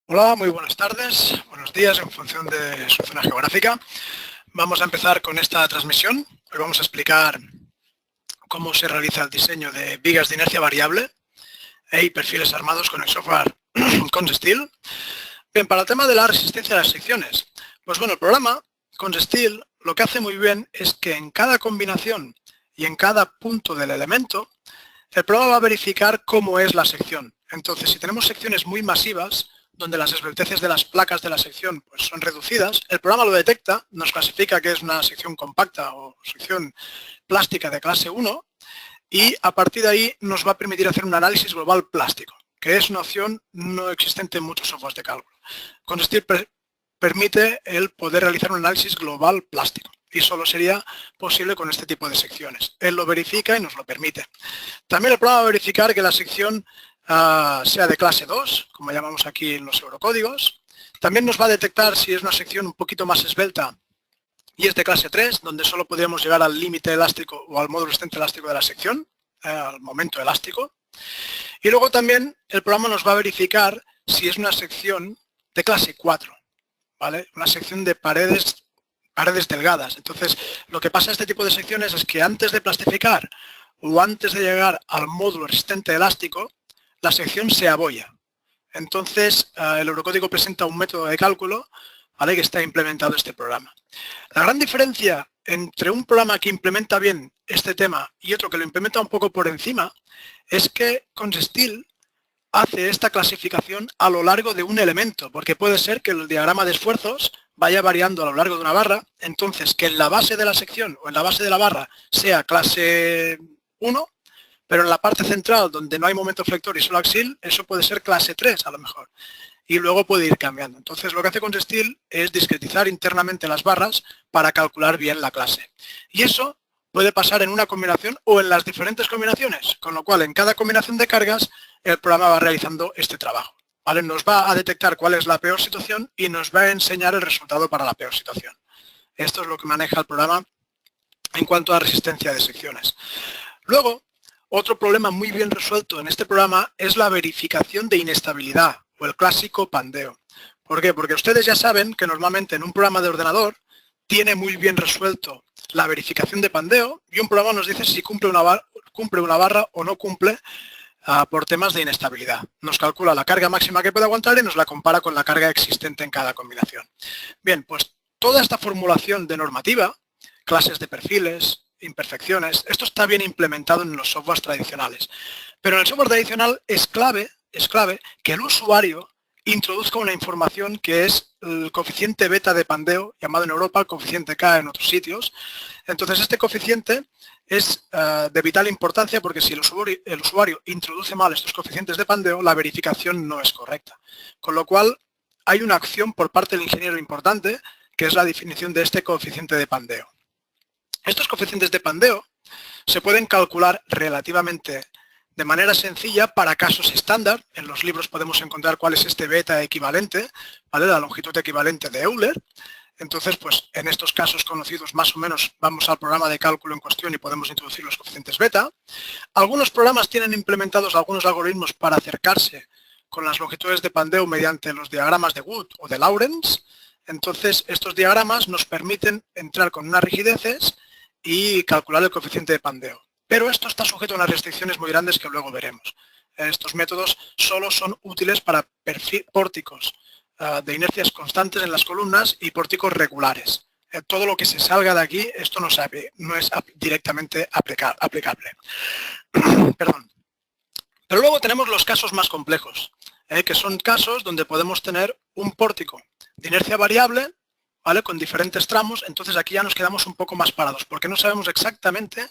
Hola, muy buenas tardes, buenos días en función de su zona geográfica. Vamos a empezar con esta transmisión. Hoy vamos a explicar cómo se realiza el diseño de vigas de inercia variable y perfiles armados con el software ConSteel. Bien, para el tema de la resistencia a las secciones, pues bueno, el programa ConSteel lo que hace muy bien es que en cada combinación y en cada punto del elemento, el programa va a verificar cómo es la sección. Entonces, si tenemos secciones muy masivas, donde las esbelteces de las placas de la sección pues, son reducidas, el programa lo detecta, nos clasifica que es una sección compacta o sección plástica de clase 1 y a partir de ahí nos va a permitir hacer un análisis global plástico, que es una opción no existente en muchos softwares de cálculo. ConSteel permite el poder realizar un análisis global plástico y solo sería posible con este tipo de secciones. Él lo verifica y nos lo permite. También el programa va a verificar que la sección sea de clase 2, como llamamos aquí en los eurocódigos. También nos va a detectar si es una sección un poquito más esbelta y es de clase 3, donde solo podríamos llegar al límite elástico o al módulo resistente elástico de la sección, al momento elástico. Y luego también el programa nos va a verificar si es una sección de clase 4, ¿vale? Una sección de paredes delgadas. Entonces, lo que pasa en este tipo de secciones es que antes de plastificar o antes de llegar al módulo resistente elástico, la sección se abolla. Entonces, el eurocódigo presenta un método de cálculo, ¿vale?, que está implementado este programa. La gran diferencia entre un programa que implementa bien este tema y otro que lo implementa un poco por encima es que ConSteel hace esta clasificación a lo largo de un elemento, porque puede ser que el diagrama de esfuerzos vaya variando a lo largo de una barra, entonces que en la base de la sección o en la base de la barra sea clase 1, pero en la parte central donde no hay momento flector y solo axil, eso puede ser clase 3 a lo mejor. Y luego puede ir cambiando. Entonces lo que hace ConSteel es discretizar internamente las barras para calcular bien la clase. Y eso puede pasar en una combinación o en las diferentes combinaciones, con lo cual en cada combinación de cargas el programa va realizando este trabajo, ¿vale? Nos va a detectar cuál es la peor situación y nos va a enseñar el resultado para la peor situación. Esto es lo que maneja el programa en cuanto a resistencia de secciones. Luego, otro problema muy bien resuelto en este programa es la verificación de inestabilidad o el clásico pandeo. ¿Por qué? Porque ustedes ya saben que normalmente en un programa de ordenador tiene muy bien resuelto la verificación de pandeo y un programa nos dice si cumple una barra o no cumple por temas de inestabilidad. Nos calcula la carga máxima que puede aguantar y nos la compara con la carga existente en cada combinación. Bien, pues toda esta formulación de normativa, clases de perfiles, imperfecciones, esto está bien implementado en los softwares tradicionales. Pero en el software tradicional es clave que el usuario introduzca una información que es el coeficiente beta de pandeo, llamado en Europa el coeficiente K en otros sitios. Entonces este coeficiente es de vital importancia porque si el usuario introduce mal estos coeficientes de pandeo, la verificación no es correcta. Con lo cual hay una acción por parte del ingeniero importante que es la definición de este coeficiente de pandeo. Estos coeficientes de pandeo se pueden calcular relativamente de manera sencilla para casos estándar. En los libros podemos encontrar cuál es este beta equivalente, ¿vale?, la longitud equivalente de Euler. Entonces, pues en estos casos conocidos más o menos vamos al programa de cálculo en cuestión y podemos introducir los coeficientes beta. Algunos programas tienen implementados algunos algoritmos para acercarse con las longitudes de pandeo mediante los diagramas de Wood o de Lawrence. Entonces, estos diagramas nos permiten entrar con unas rigideces y calcular el coeficiente de pandeo. Pero esto está sujeto a unas restricciones muy grandes que luego veremos. Estos métodos solo son útiles para pórticos de inercias constantes en las columnas y pórticos regulares. Todo lo que se salga de aquí, esto no es directamente aplicable. Perdón. Pero luego tenemos los casos más complejos, que son casos donde podemos tener un pórtico de inercia variable, ¿vale?, con diferentes tramos. Entonces aquí ya nos quedamos un poco más parados, porque no sabemos exactamente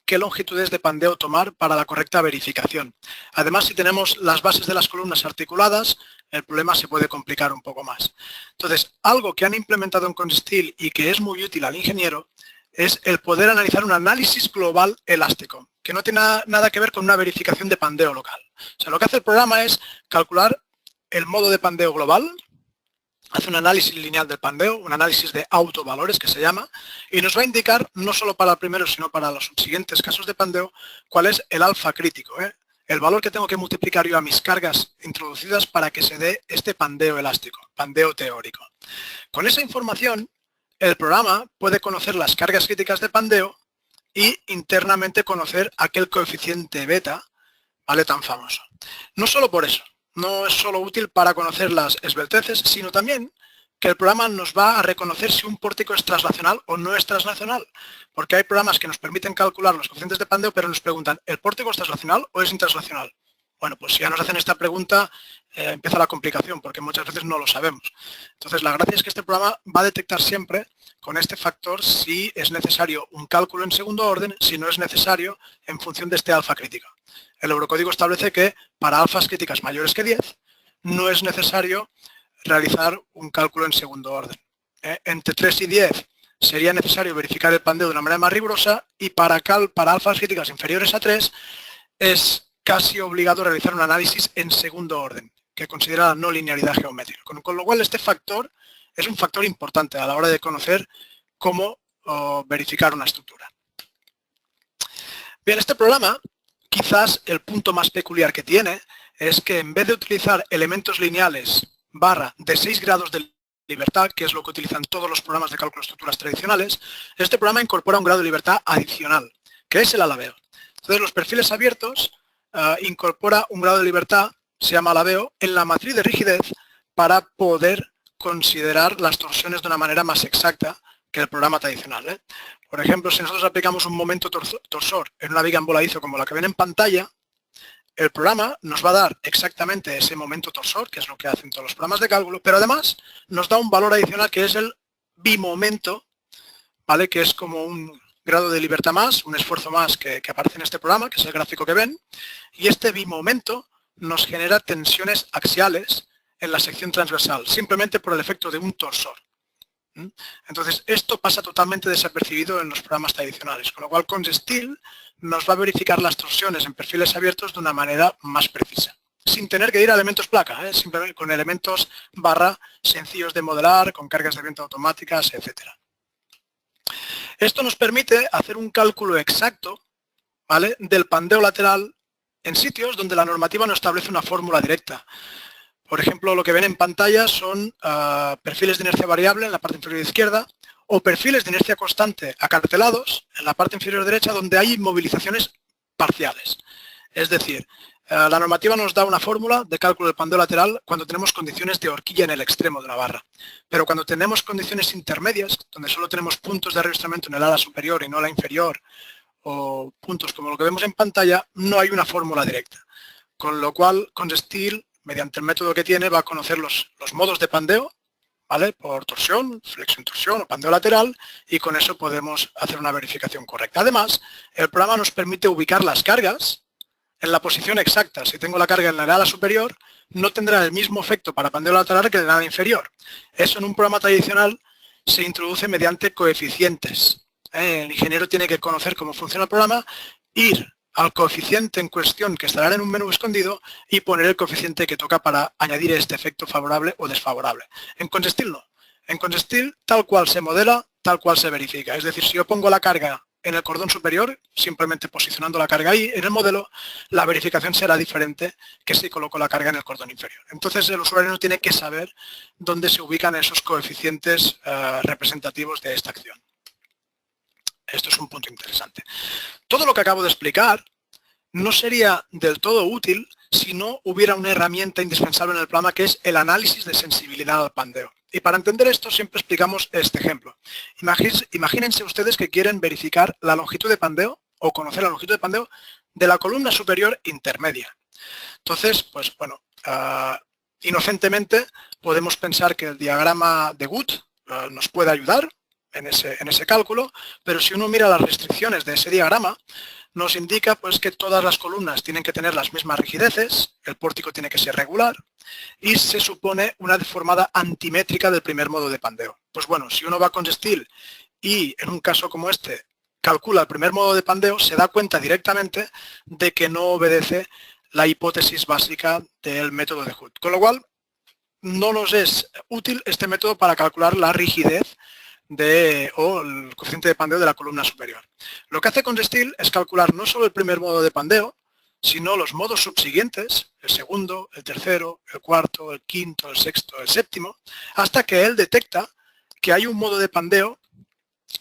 qué longitudes de pandeo tomar para la correcta verificación. Además, si tenemos las bases de las columnas articuladas, el problema se puede complicar un poco más. Entonces, algo que han implementado en ConSteel y que es muy útil al ingeniero es el poder analizar un análisis global elástico, que no tiene nada que ver con una verificación de pandeo local. O sea, lo que hace el programa es calcular el modo de pandeo global, hace un análisis lineal del pandeo, un análisis de autovalores que se llama, y nos va a indicar, no solo para el primero, sino para los siguientes casos de pandeo, cuál es el alfa crítico, el valor que tengo que multiplicar yo a mis cargas introducidas para que se dé este pandeo elástico, pandeo teórico. Con esa información, el programa puede conocer las cargas críticas de pandeo y internamente conocer aquel coeficiente beta, ¿vale?, tan famoso. No solo por eso, no es solo útil para conocer las esbelteces, sino también que el programa nos va a reconocer si un pórtico es traslacional o no es traslacional, porque hay programas que nos permiten calcular los coeficientes de pandeo, pero nos preguntan, ¿el pórtico es traslacional o es intraslacional? Bueno, pues si ya nos hacen esta pregunta, empieza la complicación, porque muchas veces no lo sabemos. Entonces, la gracia es que este programa va a detectar siempre con este factor si es necesario un cálculo en segundo orden, si no es necesario en función de este alfa crítica. El eurocódigo establece que para alfas críticas mayores que 10 no es necesario realizar un cálculo en segundo orden. Entre 3 y 10 sería necesario verificar el pandeo de una manera más rigurosa y para alfas críticas inferiores a 3 es casi obligado realizar un análisis en segundo orden, que considera la no linealidad geométrica. Con lo cual este factor es un factor importante a la hora de conocer cómo verificar una estructura. Bien, este programa, quizás el punto más peculiar que tiene es que en vez de utilizar elementos lineales de 6 grados de libertad, que es lo que utilizan todos los programas de cálculo de estructuras tradicionales, este programa incorpora un grado de libertad adicional, que es el alabeo. Entonces, los perfiles abiertos incorpora un grado de libertad, se llama alabeo, en la matriz de rigidez para poder considerar las torsiones de una manera más exacta que el programa tradicional. Por ejemplo, si nosotros aplicamos un momento torsor en una viga en voladizo como la que ven en pantalla, el programa nos va a dar exactamente ese momento torsor, que es lo que hacen todos los programas de cálculo, pero además nos da un valor adicional que es el bimomento, ¿vale?, que es como un grado de libertad más, un esfuerzo más que aparece en este programa, que es el gráfico que ven, y este bimomento nos genera tensiones axiales en la sección transversal, simplemente por el efecto de un torsor. Entonces, esto pasa totalmente desapercibido en los programas tradicionales, con lo cual CongeSteel nos va a verificar las torsiones en perfiles abiertos de una manera más precisa, sin tener que ir a elementos placa, simplemente con elementos barra sencillos de modelar, con cargas de viento automáticas, etc. Esto nos permite hacer un cálculo exacto, ¿vale?, del pandeo lateral en sitios donde la normativa no establece una fórmula directa. Por ejemplo, lo que ven en pantalla son perfiles de inercia variable en la parte inferior izquierda o perfiles de inercia constante acartelados en la parte inferior derecha donde hay movilizaciones parciales. Es decir, la normativa nos da una fórmula de cálculo del pandeo lateral cuando tenemos condiciones de horquilla en el extremo de la barra. Pero cuando tenemos condiciones intermedias, donde solo tenemos puntos de arrastramiento en el ala superior y no la inferior, o puntos como lo que vemos en pantalla, no hay una fórmula directa. Con lo cual, CongeSteel, mediante el método que tiene, va a conocer los modos de pandeo, ¿vale?, por torsión, flexión-torsión o pandeo lateral, y con eso podemos hacer una verificación correcta. Además, el programa nos permite ubicar las cargas en la posición exacta. Si tengo la carga en la ala superior, no tendrá el mismo efecto para pandeo lateral que en la ala inferior. Eso en un programa tradicional se introduce mediante coeficientes. El ingeniero tiene que conocer cómo funciona el programa, ir al coeficiente en cuestión que estará en un menú escondido y poner el coeficiente que toca para añadir este efecto favorable o desfavorable. En CongeSteel no. En CongeSteel, tal cual se modela, tal cual se verifica. Es decir, si yo pongo la carga en el cordón superior, simplemente posicionando la carga ahí en el modelo, la verificación será diferente que si coloco la carga en el cordón inferior. Entonces el usuario no tiene que saber dónde se ubican esos coeficientes representativos de esta acción. Esto es un punto interesante. Todo lo que acabo de explicar no sería del todo útil si no hubiera una herramienta indispensable en el programa que es el análisis de sensibilidad al pandeo. Y para entender esto siempre explicamos este ejemplo. Imagínense ustedes que quieren verificar la longitud de pandeo o conocer la longitud de pandeo de la columna superior intermedia. Entonces, pues bueno, inocentemente podemos pensar que el diagrama de Wood nos puede ayudar en ese cálculo, pero si uno mira las restricciones de ese diagrama, nos indica pues que todas las columnas tienen que tener las mismas rigideces, el pórtico tiene que ser regular y se supone una deformada antimétrica del primer modo de pandeo. Pues bueno, si uno va con CongeSteel y en un caso como este calcula el primer modo de pandeo, se da cuenta directamente de que no obedece la hipótesis básica del método de Hood. Con lo cual, no nos es útil este método para calcular la rigidez o el coeficiente de pandeo de la columna superior. Lo que hace CongeSteel es calcular no solo el primer modo de pandeo, sino los modos subsiguientes, el segundo, el tercero, el cuarto, el quinto, el sexto, el séptimo, hasta que él detecta que hay un modo de pandeo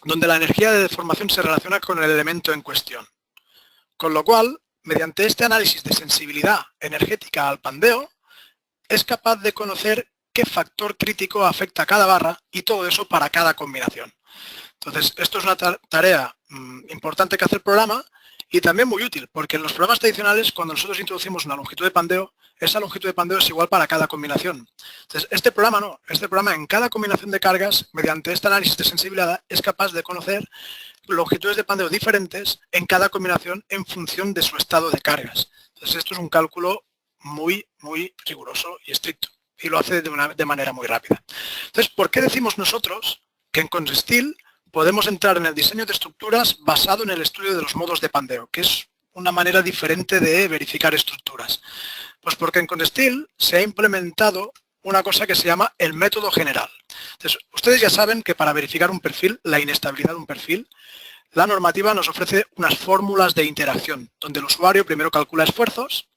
donde la energía de deformación se relaciona con el elemento en cuestión. Con lo cual, mediante este análisis de sensibilidad energética al pandeo, es capaz de conocer qué factor crítico afecta a cada barra y todo eso para cada combinación. Entonces, esto es una tarea importante que hace el programa y también muy útil, porque en los programas tradicionales, cuando nosotros introducimos una longitud de pandeo, esa longitud de pandeo es igual para cada combinación. Entonces, este programa no. Este programa en cada combinación de cargas, mediante este análisis de sensibilidad, es capaz de conocer longitudes de pandeo diferentes en cada combinación en función de su estado de cargas. Entonces, esto es un cálculo muy, muy riguroso y estricto y lo hace de manera muy rápida. Entonces, ¿por qué decimos nosotros que en Consestil podemos entrar en el diseño de estructuras basado en el estudio de los modos de pandeo, que es una manera diferente de verificar estructuras? Pues porque en Consestil se ha implementado una cosa que se llama el método general. Entonces, ustedes ya saben que para verificar un perfil, la inestabilidad de un perfil, la normativa nos ofrece unas fórmulas de interacción, donde el usuario primero calcula esfuerzos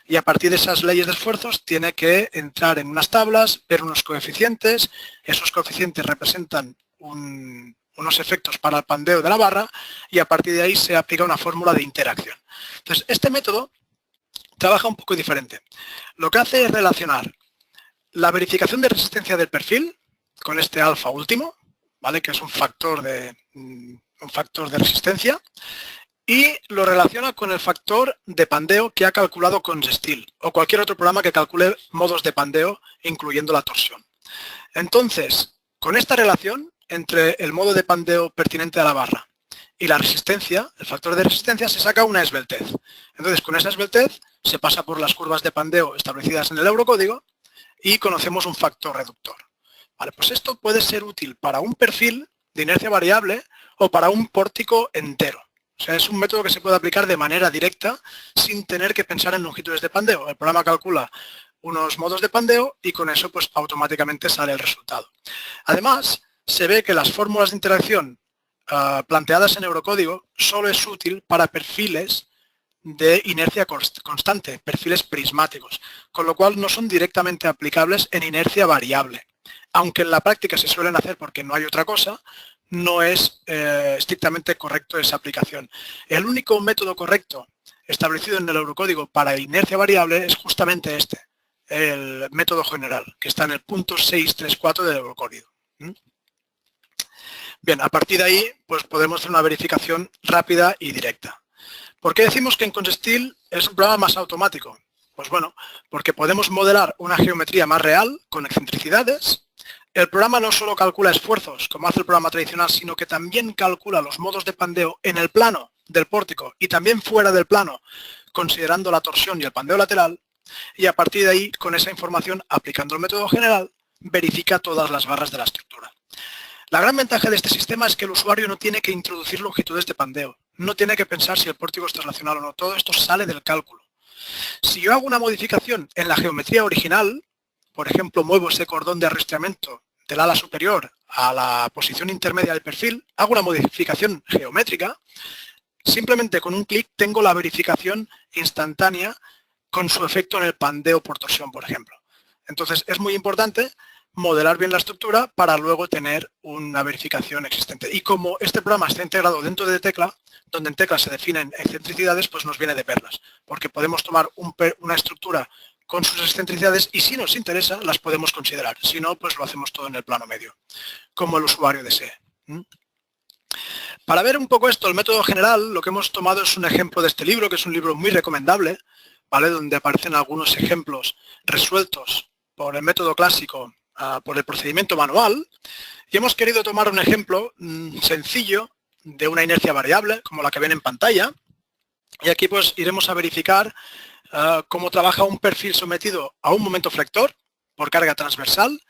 y a partir de esas leyes de esfuerzos tiene que entrar en unas tablas, ver unos coeficientes, esos coeficientes representan unos efectos para el pandeo de la barra y a partir de ahí se aplica una fórmula de interacción. Entonces, este método trabaja un poco diferente. Lo que hace es relacionar la verificación de resistencia del perfil con este alfa último, ¿vale? Que es un factor de resistencia, y lo relaciona con el factor de pandeo que ha calculado Consestil o cualquier otro programa que calcule modos de pandeo, incluyendo la torsión. Entonces, con esta relación entre el modo de pandeo pertinente a la barra y la resistencia, el factor de resistencia, se saca una esbeltez. Entonces, con esa esbeltez se pasa por las curvas de pandeo establecidas en el eurocódigo y conocemos un factor reductor. Vale, pues esto puede ser útil para un perfil de inercia variable o para un pórtico entero. O sea, es un método que se puede aplicar de manera directa sin tener que pensar en longitudes de pandeo. El programa calcula unos modos de pandeo y con eso pues automáticamente sale el resultado. Además, se ve que las fórmulas de interacción planteadas en eurocódigo solo es útil para perfiles de inercia constante, perfiles prismáticos, con lo cual no son directamente aplicables en inercia variable. Aunque en la práctica se suelen hacer porque no hay otra cosa, no es estrictamente correcto esa aplicación. El único método correcto establecido en el eurocódigo para inercia variable es justamente este, el método general, que está en el punto 634 del eurocódigo. Bien, a partir de ahí pues podemos hacer una verificación rápida y directa. ¿Por qué decimos que en Consestil es un programa más automático? Pues bueno, porque podemos modelar una geometría más real con excentricidades. El programa no solo calcula esfuerzos, como hace el programa tradicional, sino que también calcula los modos de pandeo en el plano del pórtico y también fuera del plano, considerando la torsión y el pandeo lateral. Y a partir de ahí, con esa información, aplicando el método general, verifica todas las barras de la estructura. La gran ventaja de este sistema es que el usuario no tiene que introducir longitudes de pandeo, no tiene que pensar si el pórtico es traslacional o no, todo esto sale del cálculo. Si yo hago una modificación en la geometría original, por ejemplo, muevo ese cordón de arrastramiento del ala superior a la posición intermedia del perfil, hago una modificación geométrica, simplemente con un clic tengo la verificación instantánea con su efecto en el pandeo por torsión, por ejemplo. Entonces, es muy importante modelar bien la estructura para luego tener una verificación existente. Y como este programa está integrado dentro de Tecla, donde en Tecla se definen excentricidades, pues nos viene de perlas, porque podemos tomar una estructura con sus excentricidades y si nos interesa las podemos considerar. Si no, pues lo hacemos todo en el plano medio, como el usuario desee. Para ver un poco esto, el método general, lo que hemos tomado es un ejemplo de este libro, que es un libro muy recomendable, ¿vale? Donde aparecen algunos ejemplos resueltos por el método clásico, por el procedimiento manual, y hemos querido tomar un ejemplo sencillo de una inercia variable, como la que ven en pantalla, y aquí pues iremos a verificar cómo trabaja un perfil sometido a un momento flector por carga transversal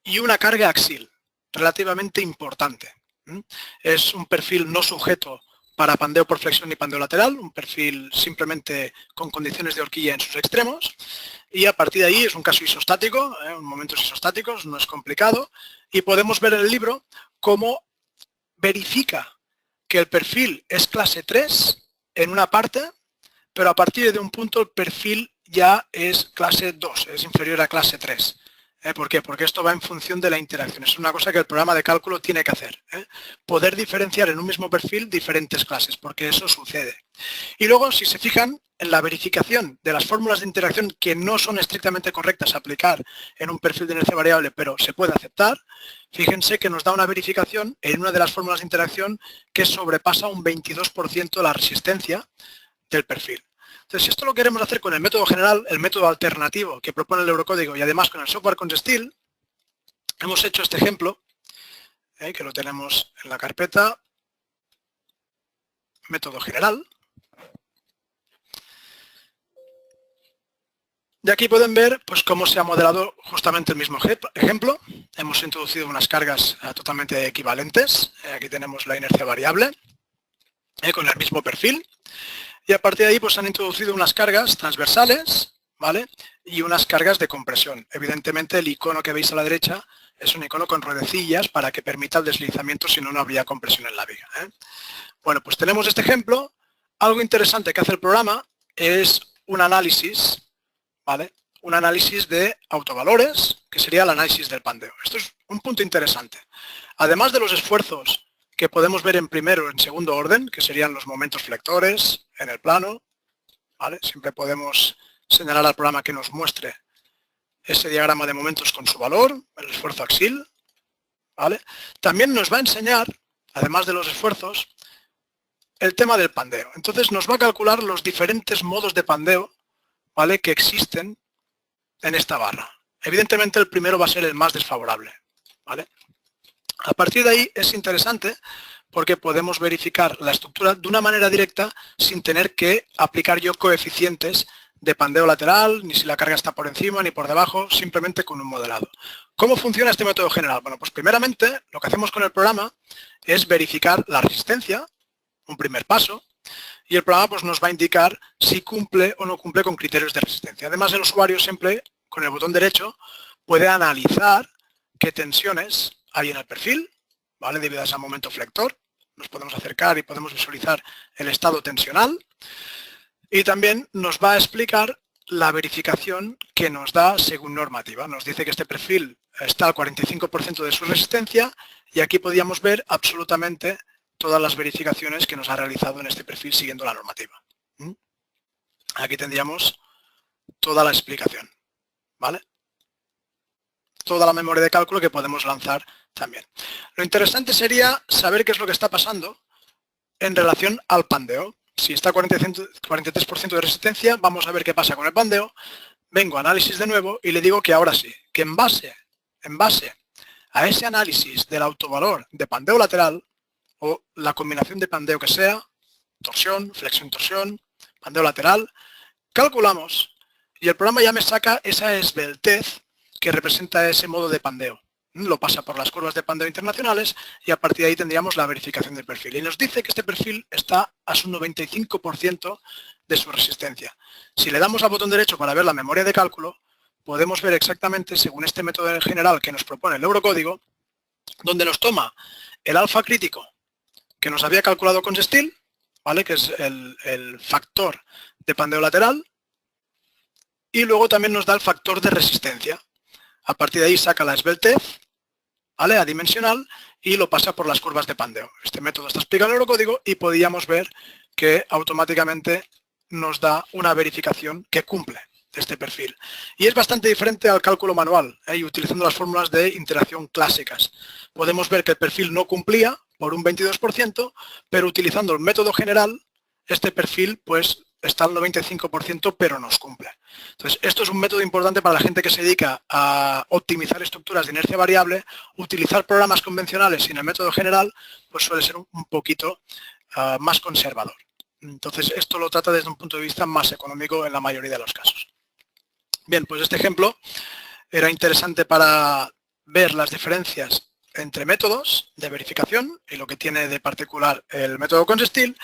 y una carga axial, relativamente importante. Es un perfil no sujeto para pandeo por flexión y pandeo lateral, un perfil simplemente con condiciones de horquilla en sus extremos, y a partir de ahí es un caso isostático, momentos isostáticos, no es complicado, y podemos ver en el libro cómo verifica que el perfil es clase 3 en una parte, pero a partir de un punto el perfil ya es clase 2, es inferior a clase 3. ¿Por qué? Porque esto va en función de la interacción. Es una cosa que el programa de cálculo tiene que hacer. Poder diferenciar en un mismo perfil diferentes clases, porque eso sucede. Y luego, si se fijan, en la verificación de las fórmulas de interacción que no son estrictamente correctas a aplicar en un perfil de inercia variable, pero se puede aceptar, fíjense que nos da una verificación en una de las fórmulas de interacción que sobrepasa un 22% la resistencia del perfil. Entonces, si esto lo queremos hacer con el método general, el método alternativo que propone el Eurocódigo y además con el software Consestil, hemos hecho este ejemplo, que lo tenemos en la carpeta, método general. Y aquí pueden ver pues, cómo se ha modelado justamente el mismo ejemplo. Hemos introducido unas cargas totalmente equivalentes. Aquí tenemos la inercia variable con el mismo perfil. Y a partir de ahí pues han introducido unas cargas transversales, ¿vale? Y unas cargas de compresión. Evidentemente el icono que veis a la derecha es un icono con ruedecillas para que permita el deslizamiento, si no, no habría compresión en la viga. Bueno, pues tenemos este ejemplo. Algo interesante que hace el programa es un análisis, ¿vale? Un análisis de autovalores, que sería el análisis del pandeo. Esto es un punto interesante. Además de los esfuerzos que podemos ver en primero o en segundo orden, que serían los momentos flectores en el plano, ¿vale? Siempre podemos señalar al programa que nos muestre ese diagrama de momentos con su valor, el esfuerzo axil, ¿vale? También nos va a enseñar, además de los esfuerzos, el tema del pandeo. Entonces nos va a calcular los diferentes modos de pandeo, ¿vale?, que existen en esta barra. Evidentemente el primero va a ser el más desfavorable, ¿vale? A partir de ahí es interesante porque podemos verificar la estructura de una manera directa sin tener que aplicar yo coeficientes de pandeo lateral, ni si la carga está por encima ni por debajo, simplemente con un modelado. ¿Cómo funciona este método general? Bueno, pues primeramente lo que hacemos con el programa es verificar la resistencia, un primer paso, y el programa pues, nos va a indicar si cumple o no cumple con criterios de resistencia. Además, el usuario siempre, con el botón derecho, puede analizar qué tensiones hay en el perfil, ¿vale?, debido a ese momento flector. Nos podemos acercar y podemos visualizar el estado tensional. Y también nos va a explicar la verificación que nos da según normativa. Nos dice que este perfil está al 45% de su resistencia y aquí podíamos ver absolutamente todas las verificaciones que nos ha realizado en este perfil siguiendo la normativa. Aquí tendríamos toda la explicación, ¿vale? Toda la memoria de cálculo que podemos lanzar también. Lo interesante sería saber qué es lo que está pasando en relación al pandeo. Si está 43% de resistencia, vamos a ver qué pasa con el pandeo. Vengo a análisis de nuevo y le digo que ahora sí, que en base a ese análisis del autovalor de pandeo lateral o la combinación de pandeo que sea, torsión, flexión-torsión, pandeo lateral, calculamos y el programa ya me saca esa esbeltez que representa ese modo de pandeo. Lo pasa por las curvas de pandeo internacionales y a partir de ahí tendríamos la verificación del perfil. Y nos dice que este perfil está a su 95% de su resistencia. Si le damos al botón derecho para ver la memoria de cálculo, podemos ver exactamente, según este método general que nos propone el Eurocódigo, donde nos toma el alfa crítico que nos había calculado Consestil, ¿vale?, que es el factor de pandeo lateral, y luego también nos da el factor de resistencia. A partir de ahí saca la esbeltez, ¿vale?, adimensional, y lo pasa por las curvas de pandeo. Este método está explicado en el Eurocódigo y podíamos ver que automáticamente nos da una verificación que cumple este perfil. Y es bastante diferente al cálculo manual, y utilizando las fórmulas de interacción clásicas. Podemos ver que el perfil no cumplía por un 22%, pero utilizando el método general, este perfil pues está al 95%, pero nos cumple. Entonces, esto es un método importante para la gente que se dedica a optimizar estructuras de inercia variable. Utilizar programas convencionales sin el método general, pues suele ser un poquito más conservador. Entonces, esto lo trata desde un punto de vista más económico en la mayoría de los casos. Bien, pues este ejemplo era interesante para ver las diferencias entre métodos de verificación y lo que tiene de particular el método Consestil.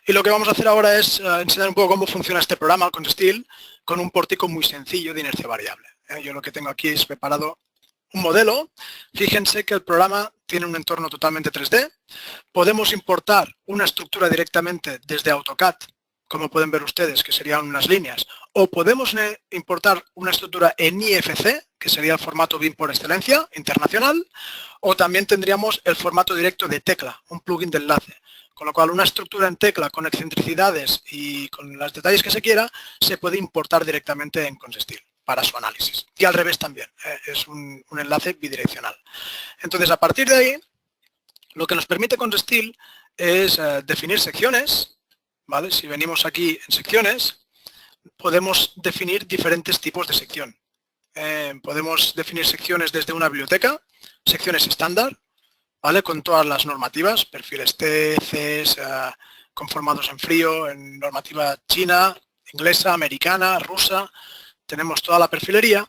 Y lo que vamos a hacer ahora es enseñar un poco cómo funciona este programa Consestil con un pórtico muy sencillo de inercia variable. Yo lo que tengo aquí es preparado un modelo. Fíjense que el programa tiene un entorno totalmente 3D. Podemos importar una estructura directamente desde AutoCAD como pueden ver ustedes, que serían unas líneas, o podemos importar una estructura en IFC, que sería el formato BIM por excelencia, internacional, o también tendríamos el formato directo de tecla, un plugin de enlace. Con lo cual, una estructura en tecla con excentricidades y con los detalles que se quiera, se puede importar directamente en Consestil para su análisis. Y al revés también, es un enlace bidireccional. Entonces, a partir de ahí, lo que nos permite Consestil es definir secciones, ¿vale? Si venimos aquí en secciones, podemos definir diferentes tipos de sección. Podemos definir secciones desde una biblioteca, secciones estándar, ¿vale? Con todas las normativas, perfiles T, CES, conformados en frío, en normativa china, inglesa, americana, rusa. Tenemos toda la perfilería.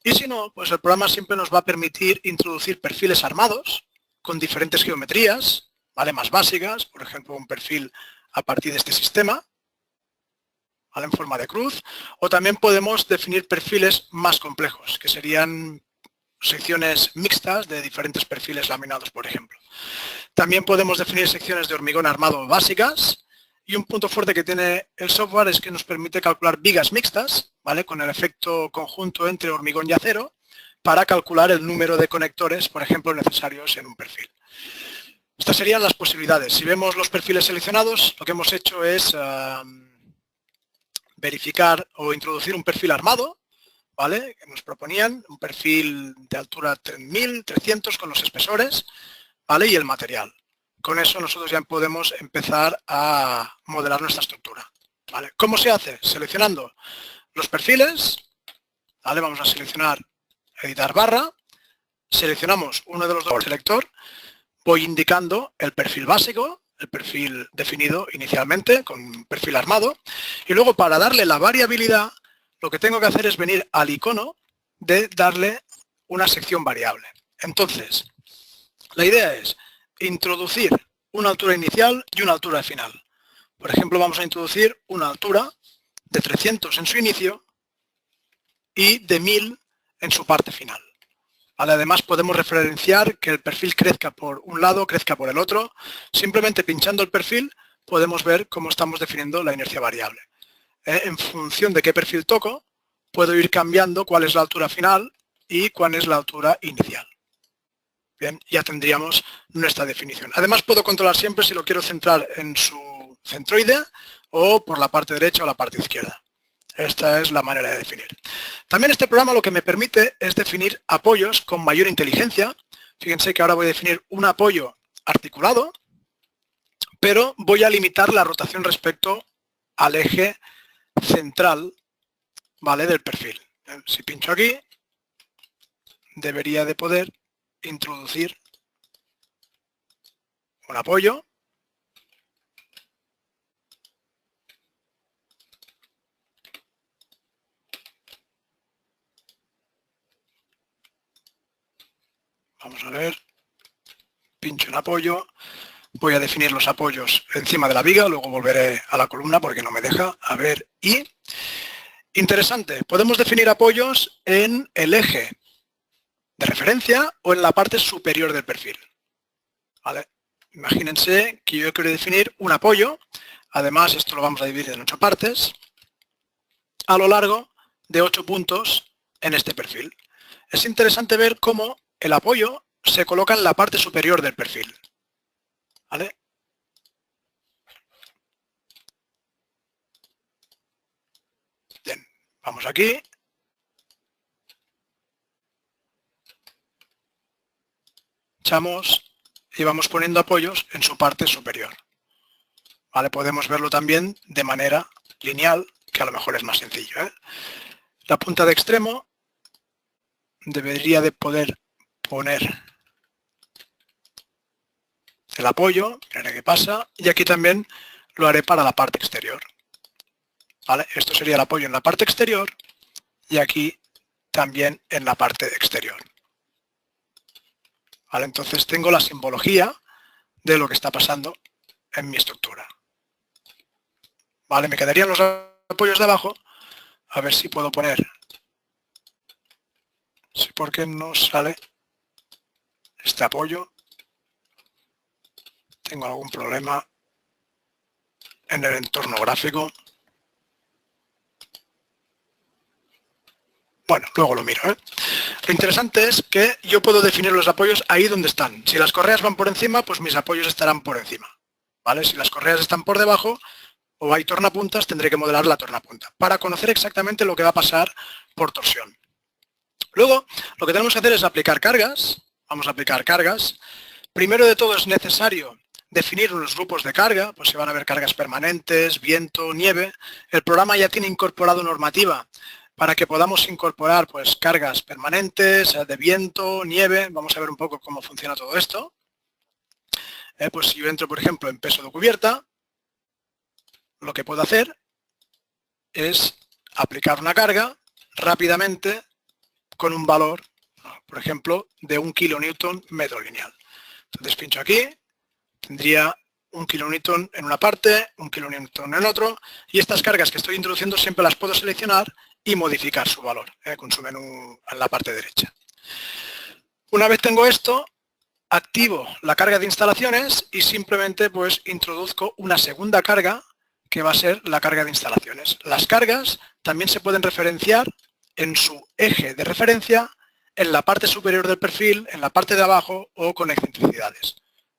Y si no, pues el programa siempre nos va a permitir introducir perfiles armados con diferentes geometrías, ¿vale? Más básicas, por ejemplo, un perfil a partir de este sistema, ¿vale? En forma de cruz. O también podemos definir perfiles más complejos, que serían secciones mixtas de diferentes perfiles laminados, por ejemplo. También podemos definir secciones de hormigón armado básicas, y un punto fuerte que tiene el software es que nos permite calcular vigas mixtas, ¿vale? Con el efecto conjunto entre hormigón y acero, para calcular el número de conectores, por ejemplo, necesarios en un perfil. Estas serían las posibilidades. Si vemos los perfiles seleccionados, lo que hemos hecho es verificar o introducir un perfil armado, ¿vale? Que nos proponían un perfil de altura 3300 con los espesores, ¿vale? Y el material. Con eso nosotros ya podemos empezar a modelar nuestra estructura, ¿vale? ¿Cómo se hace? Seleccionando los perfiles, ¿vale? Vamos a seleccionar editar barra, seleccionamos uno de los dos selector, voy indicando el perfil básico, el perfil definido inicialmente con perfil armado, y luego para darle la variabilidad lo que tengo que hacer es venir al icono de darle una sección variable. Entonces, la idea es introducir una altura inicial y una altura final. Por ejemplo, vamos a introducir una altura de 300 en su inicio y de 1000 en su parte final. ¿Vale? Además, podemos referenciar que el perfil crezca por un lado, crezca por el otro. Simplemente pinchando el perfil podemos ver cómo estamos definiendo la inercia variable. En función de qué perfil toco, puedo ir cambiando cuál es la altura final y cuál es la altura inicial. Bien, ya tendríamos nuestra definición. Además, puedo controlar siempre si lo quiero centrar en su centroide o por la parte derecha o la parte izquierda. Esta es la manera de definir. También este programa lo que me permite es definir apoyos con mayor inteligencia. Fíjense que ahora voy a definir un apoyo articulado, pero voy a limitar la rotación respecto al eje central, ¿vale? Del perfil. Si pincho aquí, debería de poder introducir un apoyo. Vamos a ver. Pincho en apoyo. Voy a definir los apoyos encima de la viga, luego volveré a la columna porque no me deja. A ver, y... Interesante, podemos definir apoyos en el eje de referencia o en la parte superior del perfil. ¿Vale? Imagínense que yo quiero definir un apoyo, además esto lo vamos a dividir en 8 partes, a lo largo de 8 puntos en este perfil. Es interesante ver cómo el apoyo se coloca en la parte superior del perfil. ¿Vale? Bien, vamos aquí. Echamos y vamos poniendo apoyos en su parte superior. ¿Vale? Podemos verlo también de manera lineal, que a lo mejor es más sencillo, ¿eh? La punta de extremo debería de poder poner el apoyo, miraré qué pasa, y aquí también lo haré para la parte exterior. ¿Vale? Esto sería el apoyo en la parte exterior y aquí también en la parte exterior. ¿Vale? Entonces tengo la simbología de lo que está pasando en mi estructura. ¿Vale? Me quedarían los apoyos de abajo, a ver si puedo poner. Sí, ¿por qué no sale este apoyo? Tengo algún problema en el entorno gráfico. Bueno, luego lo miro, ¿eh? Lo interesante es que yo puedo definir los apoyos ahí donde están. Si las correas van por encima, pues mis apoyos estarán por encima, ¿vale? Si las correas están por debajo o hay tornapuntas, tendré que modelar la tornapunta para conocer exactamente lo que va a pasar por torsión. Luego, lo que tenemos que hacer es aplicar cargas. Vamos a aplicar cargas. Primero de todo es necesario definir unos grupos de carga, pues se van a ver cargas permanentes, viento, nieve. El programa ya tiene incorporado normativa para que podamos incorporar pues cargas permanentes, de viento, nieve. Vamos a ver un poco cómo funciona todo esto. Pues si yo entro, por ejemplo, en peso de cubierta, lo que puedo hacer es aplicar una carga rápidamente con un valor, por ejemplo, de 1 kilonewton metro lineal. Entonces pincho aquí, tendría 1 kilonewton en una parte, 1 kilonewton en otro, y estas cargas que estoy introduciendo siempre las puedo seleccionar y modificar su valor con su menú en la parte derecha. Una vez tengo esto, activo la carga de instalaciones y simplemente pues introduzco una segunda carga que va a ser la carga de instalaciones. Las cargas también se pueden referenciar en su eje de referencia, en la parte superior del perfil, en la parte de abajo o con excentricidades.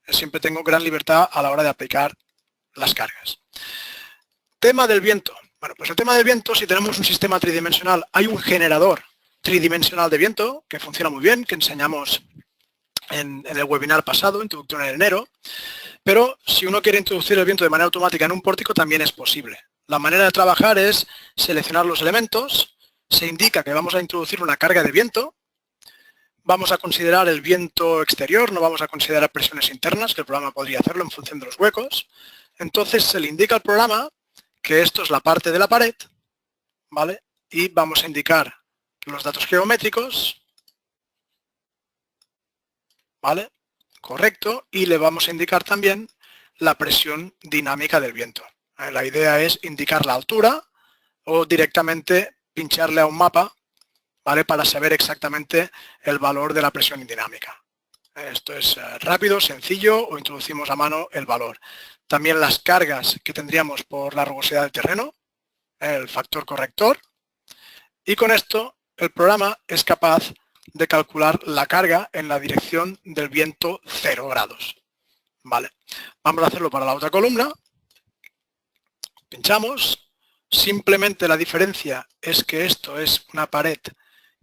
Siempre tengo gran libertad a la hora de aplicar las cargas. Tema del viento. Bueno, pues el tema del viento, si tenemos un sistema tridimensional, hay un generador tridimensional de viento que funciona muy bien, que enseñamos en el webinar pasado, introducción en enero, pero si uno quiere introducir el viento de manera automática en un pórtico también es posible. La manera de trabajar es seleccionar los elementos, se indica que vamos a introducir una carga de viento, vamos a considerar el viento exterior, no vamos a considerar presiones internas, que el programa podría hacerlo en función de los huecos. Entonces se le indica al programa que esto es la parte de la pared, ¿vale? Y vamos a indicar los datos geométricos, ¿vale? Correcto. Y le vamos a indicar también la presión dinámica del viento. La idea es indicar la altura o directamente pincharle a un mapa, ¿vale? Para saber exactamente el valor de la presión dinámica. Esto es rápido, sencillo, o introducimos a mano el valor. También las cargas que tendríamos por la rugosidad del terreno, el factor corrector. Y con esto el programa es capaz de calcular la carga en la dirección del viento 0 grados. Vale. Vamos a hacerlo para la otra columna. Pinchamos. Simplemente la diferencia es que esto es una pared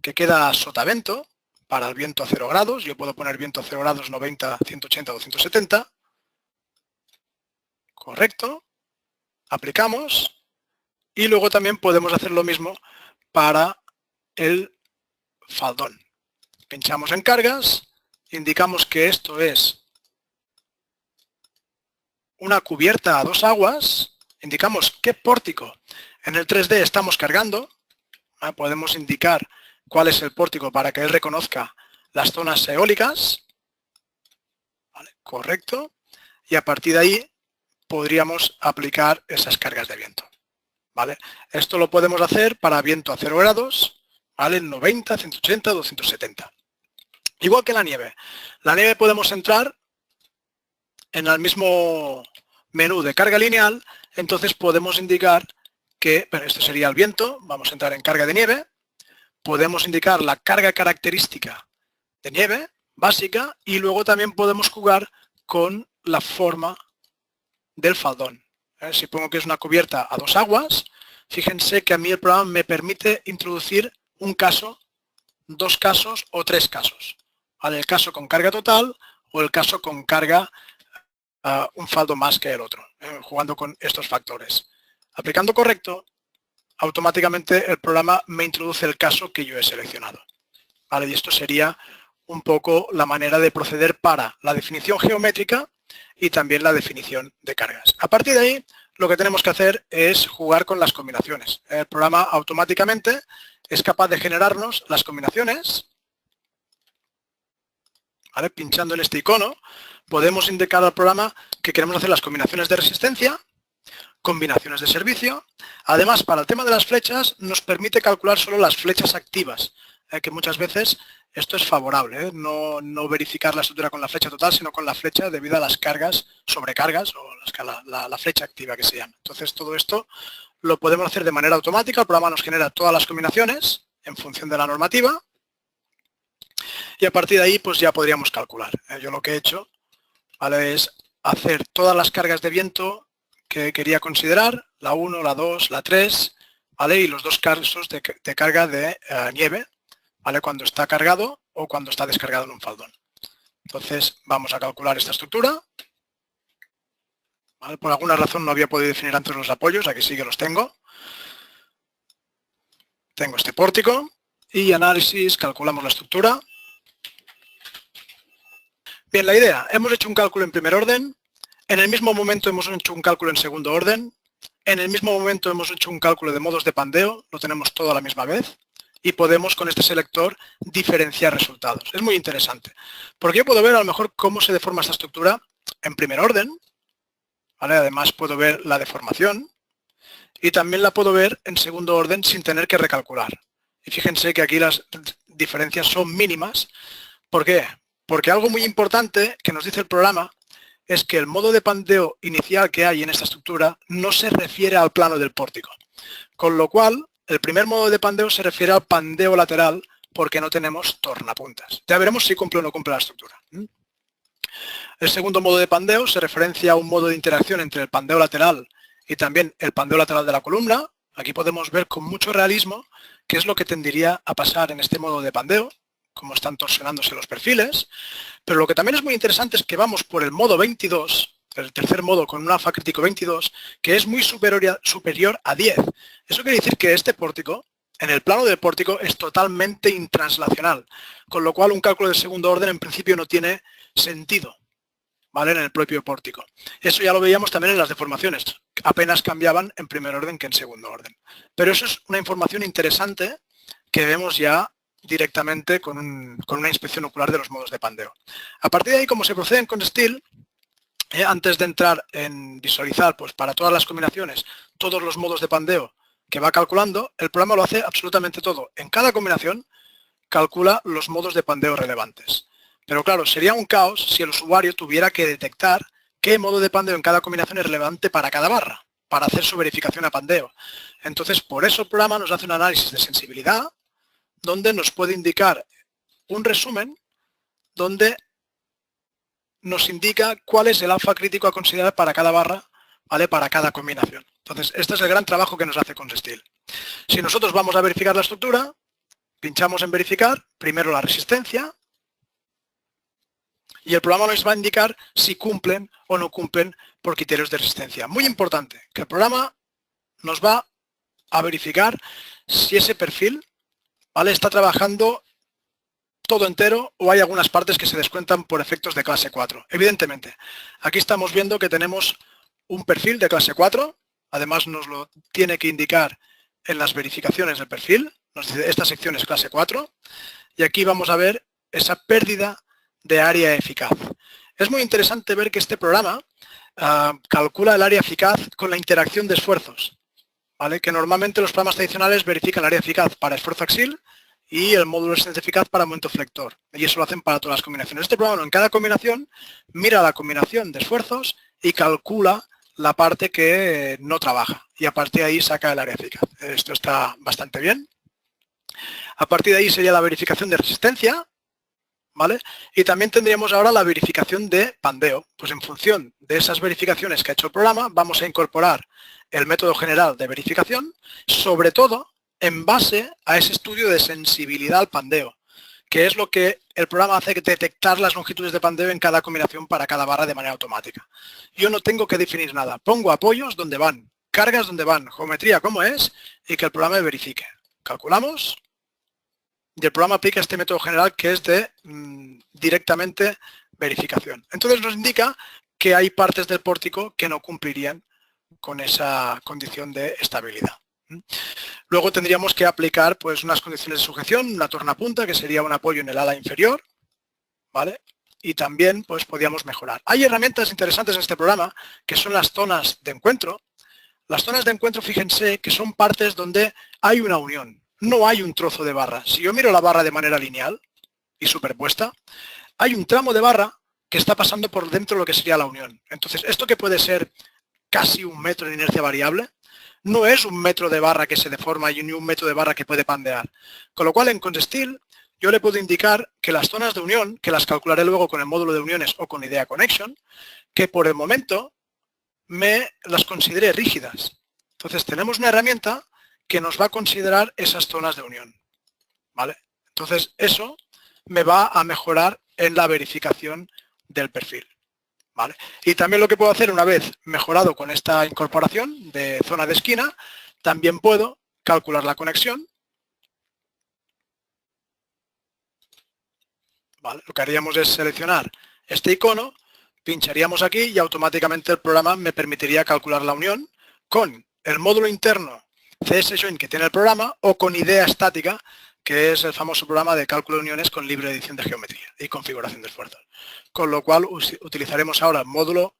que queda a sotavento para el viento a 0 grados. Yo puedo poner viento a 0 grados 90, 180, 270. Correcto. Aplicamos. Y luego también podemos hacer lo mismo para el faldón. Pinchamos en cargas, indicamos que esto es una cubierta a 2 aguas, indicamos qué pórtico en el 3D estamos cargando, podemos indicar cuál es el pórtico para que él reconozca las zonas eólicas, ¿vale? Correcto, y a partir de ahí podríamos aplicar esas cargas de viento, ¿vale? Esto lo podemos hacer para viento a 0 grados, ¿vale? 90, 180, 270. Igual que la nieve. La nieve podemos entrar en el mismo menú de carga lineal, entonces podemos indicar que, bueno, esto sería el viento, vamos a entrar en carga de nieve, podemos indicar la carga característica de nieve básica y luego también podemos jugar con la forma del faldón. Si pongo que es una cubierta a 2 aguas, fíjense que a mí el programa me permite introducir un caso, 2 casos o 3 casos. ¿Vale? El caso con carga total o el caso con carga un faldo más que el otro, jugando con estos factores. Aplicando correcto, automáticamente el programa me introduce el caso que yo he seleccionado. ¿Vale? Y esto sería un poco la manera de proceder para la definición geométrica y también la definición de cargas. A partir de ahí, lo que tenemos que hacer es jugar con las combinaciones. El programa automáticamente es capaz de generarnos las combinaciones. ¿Vale? Pinchando en este icono, podemos indicar al programa que queremos hacer las combinaciones de resistencia, combinaciones de servicio. Además, para el tema de las flechas, nos permite calcular solo las flechas activas, que muchas veces esto es favorable, no verificar la estructura con la flecha total, sino con la flecha debido a las cargas, sobrecargas o la flecha activa que se llama. Entonces, todo esto lo podemos hacer de manera automática. El programa nos genera todas las combinaciones en función de la normativa. Y a partir de ahí, pues ya podríamos calcular. Yo lo que he hecho, ¿vale?, es hacer todas las cargas de viento que quería considerar, la 1, la 2, la 3, ¿vale?, y los dos casos de carga de nieve, ¿vale?, cuando está cargado o cuando está descargado en un faldón. Entonces, vamos a calcular esta estructura. ¿Vale? Por alguna razón no había podido definir antes los apoyos, aquí sí que los tengo. Tengo este pórtico y análisis, calculamos la estructura. Bien, la idea, hemos hecho un cálculo en primer orden, en el mismo momento hemos hecho un cálculo en segundo orden, en el mismo momento hemos hecho un cálculo de modos de pandeo, lo tenemos todo a la misma vez, y podemos con este selector diferenciar resultados. Es muy interesante, porque yo puedo ver a lo mejor cómo se deforma esta estructura en primer orden, ¿vale? Además puedo ver la deformación y también la puedo ver en segundo orden sin tener que recalcular. Y fíjense que aquí las diferencias son mínimas. ¿Por qué? Porque algo muy importante que nos dice el programa es que el modo de pandeo inicial que hay en esta estructura no se refiere al plano del pórtico. Con lo cual, el primer modo de pandeo se refiere al pandeo lateral porque no tenemos tornapuntas. Ya veremos si cumple o no cumple la estructura. El segundo modo de pandeo se referencia a un modo de interacción entre el pandeo lateral y también el pandeo lateral de la columna. Aquí podemos ver con mucho realismo qué es lo que tendería a pasar en este modo de pandeo, cómo están torsionándose los perfiles. Pero lo que también es muy interesante es que vamos por el modo 22, el tercer modo con un alfa crítico 22, que es muy superior a 10. Eso quiere decir que este pórtico, en el plano del pórtico, es totalmente intranslacional, con lo cual un cálculo de segundo orden en principio no tiene sentido, ¿vale?, en el propio pórtico. Eso ya lo veíamos también en las deformaciones, apenas cambiaban en primer orden que en segundo orden. Pero eso es una información interesante que vemos ya directamente con una inspección ocular de los modos de pandeo. A partir de ahí, como se procede con Steel, antes de entrar en visualizar pues para todas las combinaciones, todos los modos de pandeo que va calculando, el programa lo hace absolutamente todo. En cada combinación calcula los modos de pandeo relevantes. Pero claro, sería un caos si el usuario tuviera que detectar qué modo de pandeo en cada combinación es relevante para cada barra, para hacer su verificación a pandeo. Entonces, por eso el programa nos hace un análisis de sensibilidad, donde nos puede indicar un resumen, donde nos indica cuál es el alfa crítico a considerar para cada barra, ¿vale?, para cada combinación. Entonces, este es el gran trabajo que nos hace con Steel. Si nosotros vamos a verificar la estructura, pinchamos en verificar, primero la resistencia, y el programa nos va a indicar si cumplen o no cumplen por criterios de resistencia. Muy importante, que el programa nos va a verificar si ese perfil, ¿vale?, está trabajando todo entero o hay algunas partes que se descuentan por efectos de clase 4. Evidentemente, aquí estamos viendo que tenemos un perfil de clase 4, además nos lo tiene que indicar en las verificaciones del perfil, nos dice esta sección es clase 4, y aquí vamos a ver esa pérdida de área eficaz. Es muy interesante ver que este programa calcula el área eficaz con la interacción de esfuerzos, ¿vale?, que normalmente los programas tradicionales verifican el área eficaz para esfuerzo axil y el módulo de resistencia eficaz para momento flector. Y eso lo hacen para todas las combinaciones. Este programa en cada combinación mira la combinación de esfuerzos y calcula la parte que no trabaja. Y a partir de ahí saca el área eficaz. Esto está bastante bien. A partir de ahí sería la verificación de resistencia, ¿vale? Y también tendríamos ahora la verificación de pandeo. Pues en función de esas verificaciones que ha hecho el programa, vamos a incorporar el método general de verificación, sobre todo en base a ese estudio de sensibilidad al pandeo, que es lo que el programa hace, que detectar las longitudes de pandeo en cada combinación para cada barra de manera automática. Yo no tengo que definir nada, pongo apoyos donde van, cargas donde van, geometría como es, y que el programa verifique. Calculamos y el programa aplica este método general que es de directamente verificación. Entonces nos indica que hay partes del pórtico que no cumplirían con esa condición de estabilidad. Luego tendríamos que aplicar pues unas condiciones de sujeción, una tornapunta, que sería un apoyo en el ala inferior, ¿vale? Y también pues podríamos mejorar. Hay herramientas interesantes en este programa que son las zonas de encuentro. Las zonas de encuentro, fíjense que son partes donde hay una unión, no hay un trozo de barra. Si yo miro la barra de manera lineal y superpuesta, hay un tramo de barra que está pasando por dentro de lo que sería la unión. Entonces, esto que puede ser casi 1 metro de inercia variable, no es un metro de barra que se deforma y ni un metro de barra que puede pandear. Con lo cual, en ConSteel, yo le puedo indicar que las zonas de unión, que las calcularé luego con el módulo de uniones o con Idea Connection, que por el momento me las considere rígidas. Entonces, tenemos una herramienta que nos va a considerar esas zonas de unión, ¿vale? Entonces, eso me va a mejorar en la verificación del perfil, ¿vale? Y también lo que puedo hacer una vez mejorado con esta incorporación de zona de esquina, también puedo calcular la conexión, ¿vale? Lo que haríamos es seleccionar este icono, pincharíamos aquí y automáticamente el programa me permitiría calcular la unión con el módulo interno CSJoin que tiene el programa o con Idea Estática, que es el famoso programa de cálculo de uniones con libre edición de geometría y configuración de esfuerzos. Con lo cual utilizaremos ahora el módulo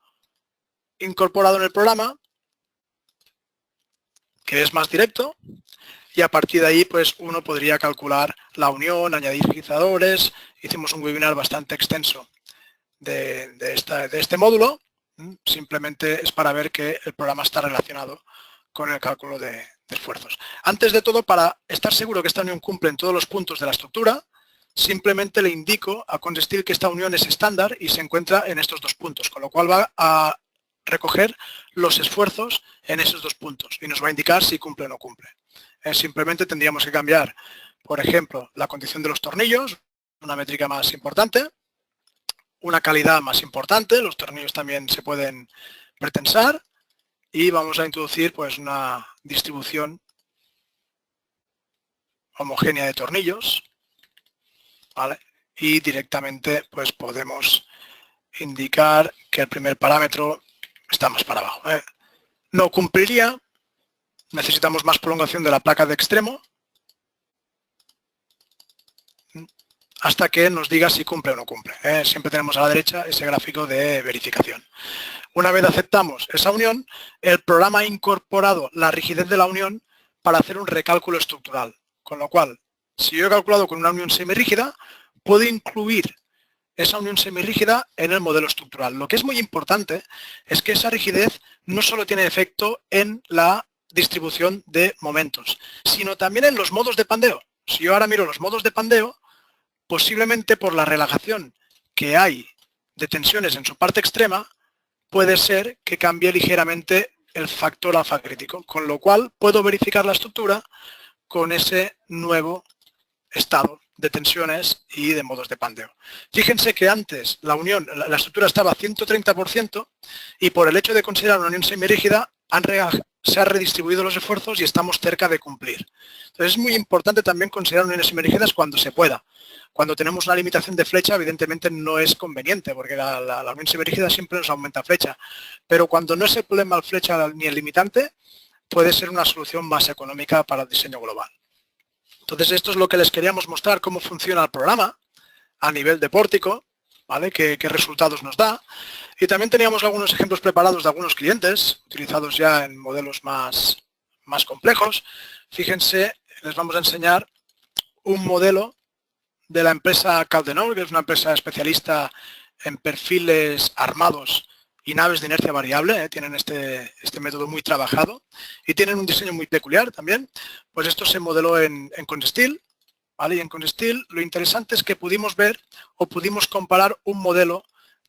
incorporado en el programa, que es más directo, y a partir de ahí pues uno podría calcular la unión, añadir rigidizadores. Hicimos un webinar bastante extenso de este módulo. Simplemente es para ver que el programa está relacionado con el cálculo de esfuerzos. Antes de todo, para estar seguro que esta unión cumple en todos los puntos de la estructura, simplemente le indico a ConSteel que esta unión es estándar y se encuentra en estos dos puntos, con lo cual va a recoger los esfuerzos en esos dos puntos y nos va a indicar si cumple o no cumple. Simplemente tendríamos que cambiar, por ejemplo, la condición de los tornillos, una métrica más importante, una calidad más importante, los tornillos también se pueden pretensar, y vamos a introducir pues una distribución homogénea de tornillos, ¿vale? Y directamente pues podemos indicar que el primer parámetro está más para abajo, ¿eh? No cumpliría, necesitamos más prolongación de la placa de extremo hasta que nos diga si cumple o no cumple, ¿eh? Siempre tenemos a la derecha ese gráfico de verificación. Una vez aceptamos esa unión, el programa ha incorporado la rigidez de la unión para hacer un recálculo estructural. Con lo cual, si yo he calculado con una unión semirrígida, puedo incluir esa unión semirrígida en el modelo estructural. Lo que es muy importante es que esa rigidez no solo tiene efecto en la distribución de momentos, sino también en los modos de pandeo. Si yo ahora miro los modos de pandeo, posiblemente por la relajación que hay de tensiones en su parte extrema, puede ser que cambie ligeramente el factor alfa crítico, con lo cual puedo verificar la estructura con ese nuevo estado de tensiones y de modos de pandeo. Fíjense que antes la unión, la estructura estaba a 130% y por el hecho de considerar una unión semirrígida se han redistribuido los esfuerzos y estamos cerca de cumplir. Entonces es muy importante también considerar uniones semirrígidas cuando se pueda. Cuando tenemos una limitación de flecha, evidentemente no es conveniente, porque la unión semirrígida siempre nos aumenta flecha. Pero cuando no es el problema el flecha ni el limitante, puede ser una solución más económica para el diseño global. Entonces esto es lo que les queríamos mostrar, cómo funciona el programa a nivel de pórtico, ¿vale? Qué resultados nos da. Y también teníamos algunos ejemplos preparados de algunos clientes, utilizados ya en modelos más complejos. Fíjense, les vamos a enseñar un modelo de la empresa Caldenor, que es una empresa especialista en perfiles armados y naves de inercia variable. Tienen este método muy trabajado y tienen un diseño muy peculiar también. Pues esto se modeló en ConSteel, ¿vale? Y en ConSteel lo interesante es que pudimos ver o pudimos comparar un modelo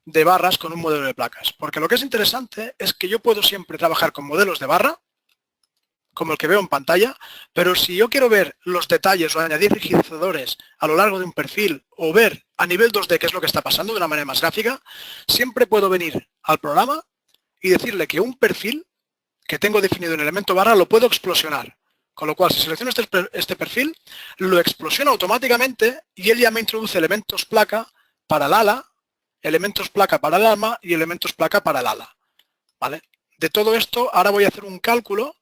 de barras con un modelo de placas. Porque lo que es interesante es que yo puedo siempre trabajar con modelos de barra, como el que veo en pantalla, pero si yo quiero ver los detalles o añadir rigidizadores a lo largo de un perfil o ver a nivel 2D qué es lo que está pasando de una manera más gráfica, siempre puedo venir al programa y decirle que un perfil que tengo definido en elemento barra lo puedo explosionar. Con lo cual, si selecciono este perfil, lo explosiona automáticamente y él ya me introduce elementos placa para el ala, elementos placa para el alma y elementos placa para el ala, ¿vale? De todo esto, ahora voy a hacer un cálculo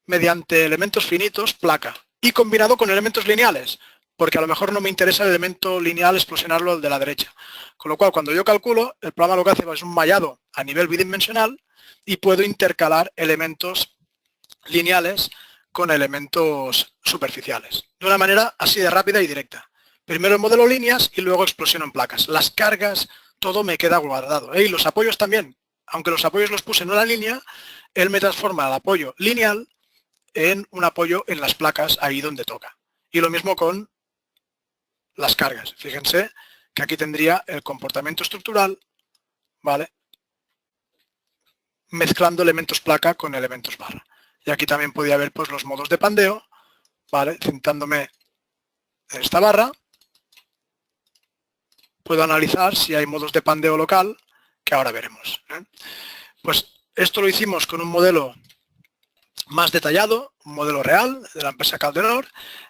mediante elementos finitos, placa, y combinado con elementos lineales, porque a lo mejor no me interesa el elemento lineal explosionarlo al de la derecha. Con lo cual, cuando yo calculo, el programa lo que hace es un mallado a nivel bidimensional y puedo intercalar elementos lineales con elementos superficiales, de una manera así de rápida y directa. Primero el modelo líneas y luego explosiono en placas. Las cargas, todo me queda guardado. Y los apoyos también. aunque los apoyos los puse en una línea, él me transforma el apoyo lineal en un apoyo en las placas ahí donde toca. Y lo mismo con las cargas. Fíjense que aquí tendría el comportamiento estructural, ¿vale?, mezclando elementos placa con elementos barra. Y aquí también podía ver pues los modos de pandeo, ¿vale?, centrándome en esta barra. Puedo analizar si hay modos de pandeo local, que ahora veremos, ¿eh? Pues esto lo hicimos con un modelo más detallado, un modelo real de la empresa Caldenor.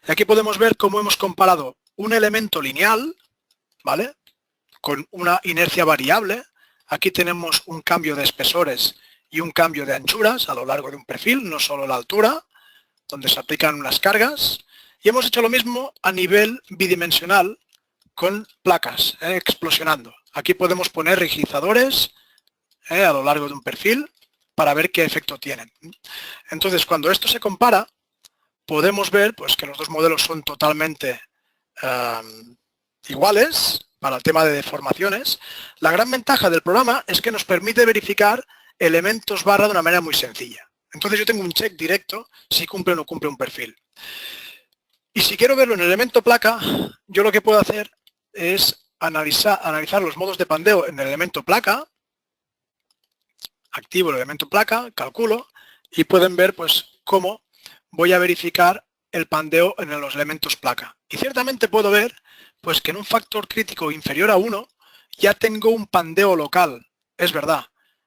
Y aquí podemos ver cómo hemos comparado un elemento lineal, ¿vale?, con una inercia variable. Aquí tenemos un cambio de espesores y un cambio de anchuras a lo largo de un perfil, no solo la altura, donde se aplican unas cargas. Y hemos hecho lo mismo a nivel bidimensional con placas, explosionando. Aquí podemos poner rigidizadores a lo largo de un perfil para ver qué efecto tienen. Entonces, cuando esto se compara, podemos ver pues, que los dos modelos son totalmente iguales para el tema de deformaciones. La gran ventaja del programa es que nos permite verificar elementos barra de una manera muy sencilla. Entonces yo tengo un check directo si cumple o no cumple un perfil. Y si quiero verlo en el elemento placa, yo lo que puedo hacer es analizar los modos de pandeo en el elemento placa, activo el elemento placa, calculo, y pueden ver pues cómo voy a verificar el pandeo en los elementos placa. Y ciertamente puedo ver pues que en un factor crítico inferior a 1 ya tengo un pandeo local, es verdad.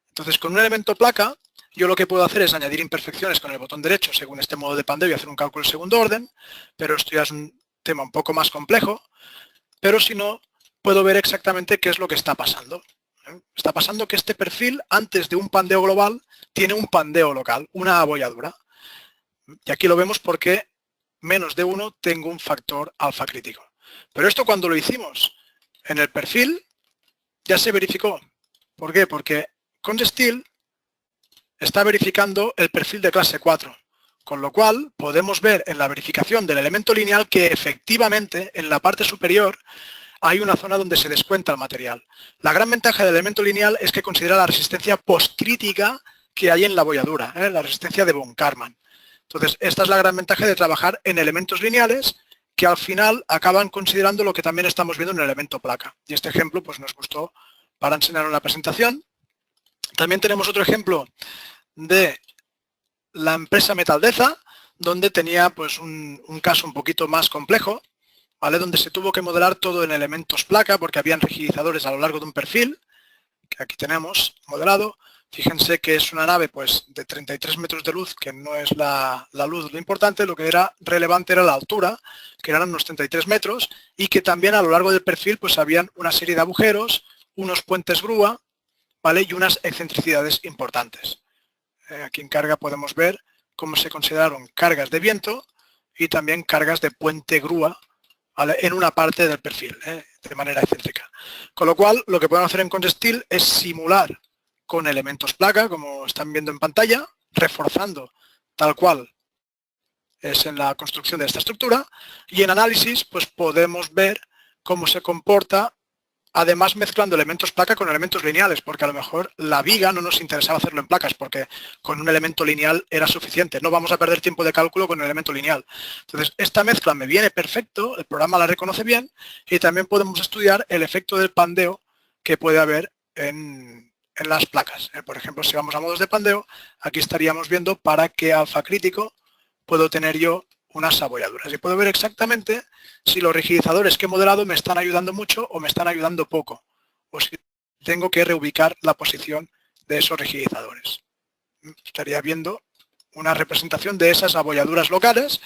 Entonces con un elemento placa yo lo que puedo hacer es añadir imperfecciones con el botón derecho según este modo de pandeo y hacer un cálculo de segundo orden, pero esto ya es un tema un poco más complejo, pero si no, puedo ver exactamente qué es lo que está pasando. Está pasando que este perfil, antes de un pandeo global, tiene un pandeo local, una abolladura. Y aquí lo vemos porque menos de 1 tengo un factor alfa crítico. Pero esto cuando lo hicimos en el perfil ya se verificó. ¿Por qué? Porque ConSteel está verificando el perfil de clase 4. Con lo cual podemos ver en la verificación del elemento lineal que efectivamente en la parte superior hay una zona donde se descuenta el material. La gran ventaja del elemento lineal es que considera la resistencia postcrítica que hay en la abolladura, la resistencia de von Karman. Entonces, esta es la gran ventaja de trabajar en elementos lineales que al final acaban considerando lo que también estamos viendo en el elemento placa. Y este ejemplo pues, nos gustó para enseñar una presentación. También tenemos otro ejemplo de la empresa Metaldeza, donde tenía pues, un caso un poquito más complejo, ¿vale?, donde se tuvo que modelar todo en elementos placa porque habían rigidizadores a lo largo de un perfil, que aquí tenemos modelado. Fíjense que es una nave pues, de 33 metros de luz, que no es la luz lo importante, lo que era relevante era la altura, que eran unos 33 metros, y que también a lo largo del perfil pues, habían una serie de agujeros, unos puentes grúa, ¿vale?, y unas excentricidades importantes. Aquí en carga podemos ver cómo se consideraron cargas de viento y también cargas de puente grúa, ¿vale?, en una parte del perfil, de manera excéntrica. Con lo cual, lo que podemos hacer en ConSteel es simular con elementos placa, como están viendo en pantalla, reforzando tal cual es en la construcción de esta estructura, y en análisis pues podemos ver cómo se comporta, además mezclando elementos placa con elementos lineales, porque a lo mejor la viga no nos interesaba hacerlo en placas, porque con un elemento lineal era suficiente. No vamos a perder tiempo de cálculo con el elemento lineal. Entonces, esta mezcla me viene perfecto, el programa la reconoce bien, y también podemos estudiar el efecto del pandeo que puede haber en las placas. Por ejemplo, si vamos a modos de pandeo, aquí estaríamos viendo para qué alfa crítico puedo tener yo unas abolladuras. Y puedo ver exactamente si los rigidizadores que he modelado me están ayudando mucho o me están ayudando poco. O si tengo que reubicar la posición de esos rigidizadores. Estaría viendo una representación de esas abolladuras locales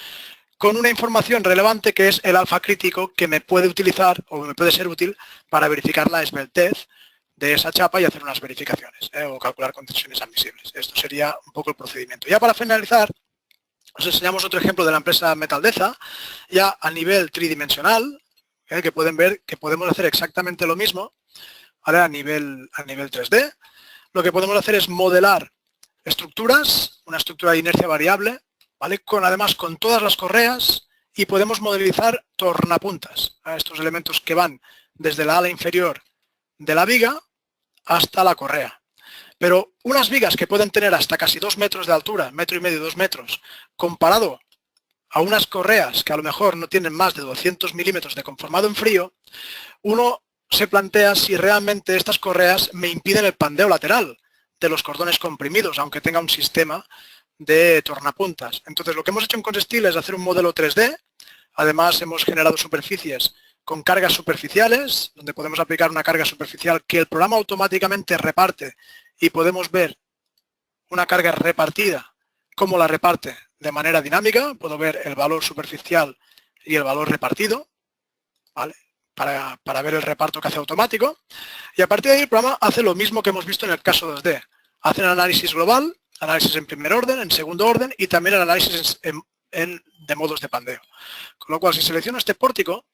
con una información relevante que es el alfa crítico que me puede utilizar o me puede ser útil para verificar la esbeltez de esa chapa y hacer unas verificaciones o calcular contenciones admisibles. Esto sería un poco el procedimiento. Ya para finalizar, os enseñamos otro ejemplo de la empresa Metaldeza, ya a nivel tridimensional, que pueden ver que podemos hacer exactamente lo mismo, ¿vale?, a nivel 3D. Lo que podemos hacer es modelar estructuras, una estructura de inercia variable, ¿vale?, además con todas las correas, y podemos modelizar tornapuntas, estos elementos que van desde la ala inferior de la viga hasta la correa. Pero unas vigas que pueden tener hasta casi 2 metros de altura, 1,5 metros, 2 metros, comparado a unas correas que a lo mejor no tienen más de 200 milímetros de conformado en frío, uno se plantea si realmente estas correas me impiden el pandeo lateral de los cordones comprimidos, aunque tenga un sistema de tornapuntas. Entonces, lo que hemos hecho en Consestil es hacer un modelo 3D. Además, hemos generado superficies con cargas superficiales, donde podemos aplicar una carga superficial que el programa automáticamente reparte y podemos ver una carga repartida, cómo la reparte de manera dinámica. Puedo ver el valor superficial y el valor repartido, ¿vale? Para ver el reparto que hace automático. Y a partir de ahí el programa hace lo mismo que hemos visto en el caso 2D. Hace el análisis global, análisis en primer orden, en segundo orden y también el análisis de modos de pandeo. Con lo cual, si selecciono este pórtico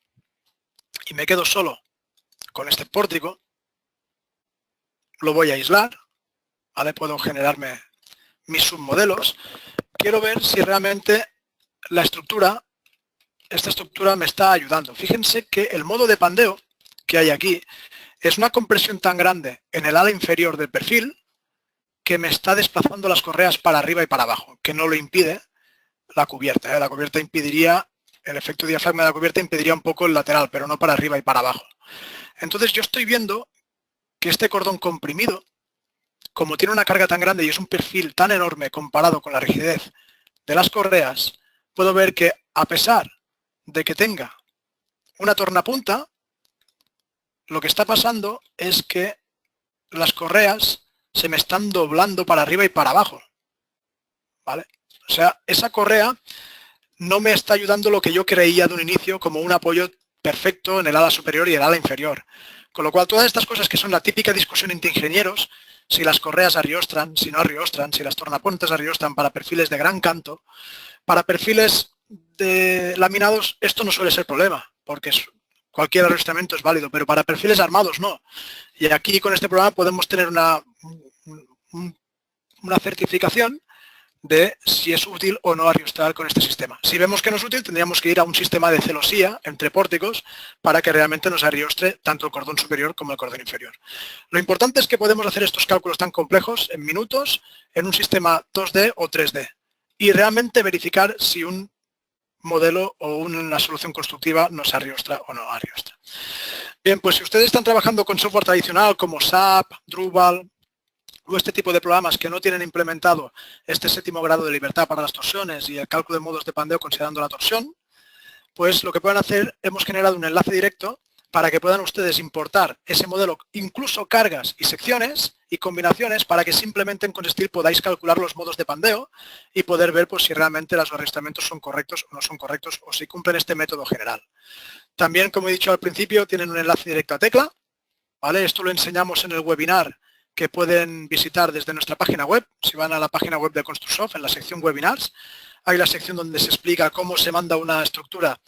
y me quedo solo con este pórtico, lo voy a aislar, ¿vale? Puedo generarme mis submodelos. Quiero ver si realmente esta estructura me está ayudando. Fíjense que el modo de pandeo que hay aquí es una compresión tan grande en el ala inferior del perfil que me está desplazando las correas para arriba y para abajo, que no lo impide la cubierta. La cubierta impediría, el efecto diafragma de la cubierta impediría un poco el lateral, pero no para arriba y para abajo. Entonces yo estoy viendo que este cordón comprimido, como tiene una carga tan grande y es un perfil tan enorme comparado con la rigidez de las correas, puedo ver que a pesar de que tenga una tornapunta, lo que está pasando es que las correas se me están doblando para arriba y para abajo, ¿vale? O sea, esa correa no me está ayudando lo que yo creía de un inicio como un apoyo perfecto en el ala superior y el ala inferior. Con lo cual, todas estas cosas que son la típica discusión entre ingenieros, si las correas arriostran, si no arriostran, si las tornapuntas arriostran para perfiles de gran canto, para perfiles de laminados esto no suele ser problema, porque cualquier arrestamiento es válido, pero para perfiles armados no. Y aquí con este programa podemos tener una certificación de si es útil o no arriostrar con este sistema. Si vemos que no es útil, tendríamos que ir a un sistema de celosía entre pórticos para que realmente nos arriostre tanto el cordón superior como el cordón inferior. Lo importante es que podemos hacer estos cálculos tan complejos en minutos en un sistema 2D o 3D y realmente verificar si un modelo o una solución constructiva nos arriostra o no arriostra. Bien, pues si ustedes están trabajando con software tradicional como SAP, Drupal o este tipo de programas que no tienen implementado este 7º grado de libertad para las torsiones y el cálculo de modos de pandeo considerando la torsión, pues lo que pueden hacer, hemos generado un enlace directo para que puedan ustedes importar ese modelo, incluso cargas y secciones y combinaciones para que simplemente en Consestil podáis calcular los modos de pandeo y poder ver pues, si realmente los arrestamientos son correctos o no son correctos o si cumplen este método general. También, como he dicho al principio, tienen un enlace directo a Tecla, ¿vale? Esto lo enseñamos en el webinar que pueden visitar desde nuestra página web. Si van a la página web de Construsoft, en la sección webinars, hay la sección donde se explica cómo se manda una estructura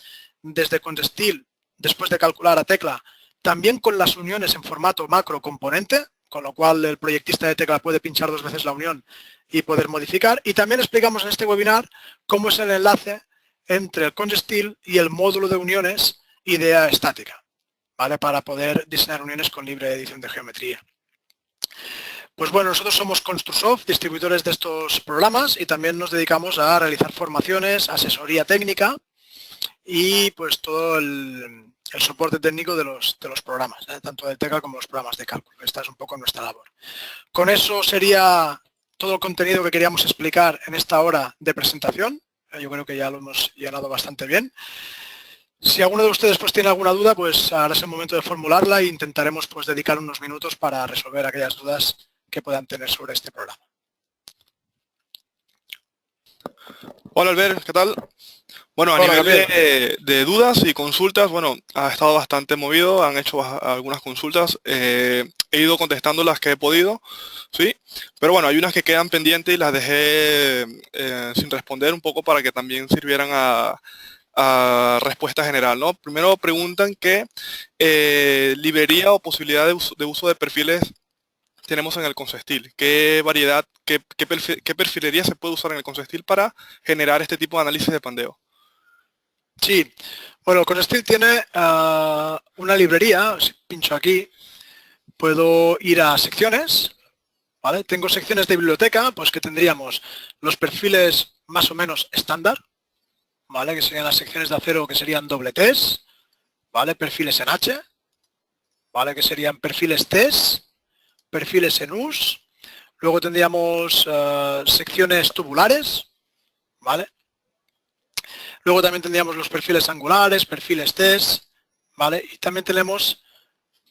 desde Consestil después de calcular a Tecla, también con las uniones en formato macro componente, con lo cual el proyectista de Tecla puede pinchar 2 veces la unión y poder modificar. Y también explicamos en este webinar cómo es el enlace entre el Consestil y el módulo de uniones idea estática, ¿vale? Para poder diseñar uniones con libre edición de geometría. Pues bueno, nosotros somos Construsoft, distribuidores de estos programas y también nos dedicamos a realizar formaciones, asesoría técnica y pues todo el soporte técnico de los programas, tanto de Tecla como los programas de cálculo. Esta es un poco nuestra labor. Con eso sería todo el contenido que queríamos explicar en esta hora de presentación. Yo creo que ya lo hemos llenado bastante bien. Si alguno de ustedes pues tiene alguna duda, pues ahora es el momento de formularla e intentaremos pues dedicar unos minutos para resolver aquellas dudas que puedan tener sobre este programa. Hola Albert, ¿qué tal? Bueno, a nivel de dudas y consultas, bueno, ha estado bastante movido, han hecho algunas consultas, he ido contestando las que he podido, ¿sí? Pero bueno, hay unas que quedan pendientes y las dejé sin responder un poco para que también sirvieran a respuesta general, ¿no? Primero preguntan qué librería o posibilidad de uso de perfiles tenemos en el Consestil. ¿Qué variedad, qué perfilería se puede usar en el Consestil para generar este tipo de análisis de pandeo? Sí, bueno, Consestil tiene una librería. Si pincho aquí, puedo ir a secciones, ¿vale? Tengo secciones de biblioteca, pues que tendríamos los perfiles más o menos estándar, ¿vale? Que serían las secciones de acero que serían doble Ts, ¿vale? Perfiles en H, ¿vale? Que serían perfiles Ts, perfiles en Us. Luego tendríamos secciones tubulares, ¿vale? Luego también tendríamos los perfiles angulares, perfiles Ts, ¿vale? Y también tenemos